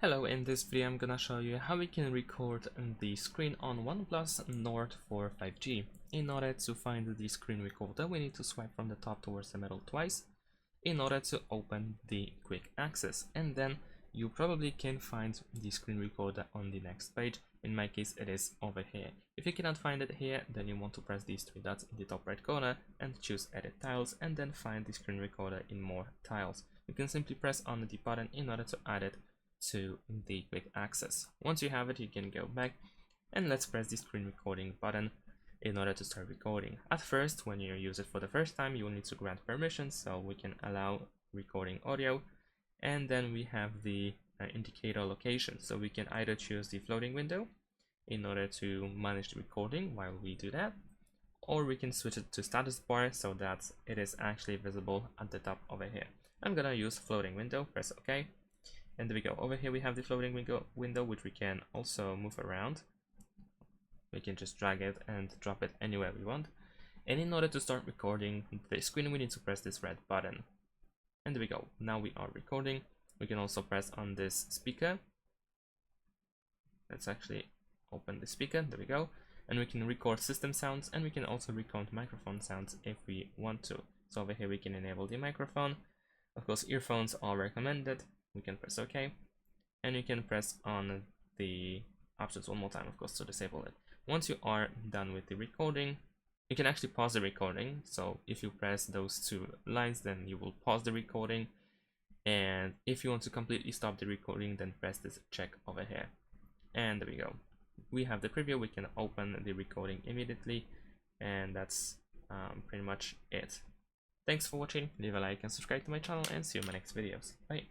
Hello, in this video I'm gonna show you how we can record the screen on OnePlus Nord for 5G. In order to find the screen recorder, we need to swipe from the top towards the middle twice in order to open the quick access, and then you probably can find the screen recorder on the next page. In my case it is over here. If you cannot find it here, then you want to press these three dots in the top right corner and choose edit tiles, and then find the screen recorder in more tiles. You can simply press on the button in order to add it to the quick access. Once you have it, you can go back and let's press the screen recording button in order to start recording. At first, when you use it for the first time, you will need to grant permission, so we can allow recording audio, and then we have the indicator location, so we can either choose the floating window in order to manage the recording while we do that, or we can switch it to status bar so that it is actually visible at the top over here. I'm gonna use floating window, press OK. And there we go. Over here we have the floating window, which we can also move around. We can just drag it and drop it anywhere we want. And in order to start recording the screen, we need to press this red button. And there we go. Now we are recording. We can also press on this speaker. Let's actually open the speaker. There we go. And we can record system sounds, and we can also record microphone sounds if we want to. So over here we can enable the microphone. Of course, earphones are recommended. We can press OK, and you can press on the options one more time, of course, to disable it. Once you are done with the recording, you can actually pause the recording. So if you press those two lines, then you will pause the recording, and if you want to completely stop the recording, then press this check over here. And there we go. We have the preview. We can open the recording immediately, and that's pretty much it. Thanks for watching. Leave a like and subscribe to my channel, and see you in my next videos. Bye.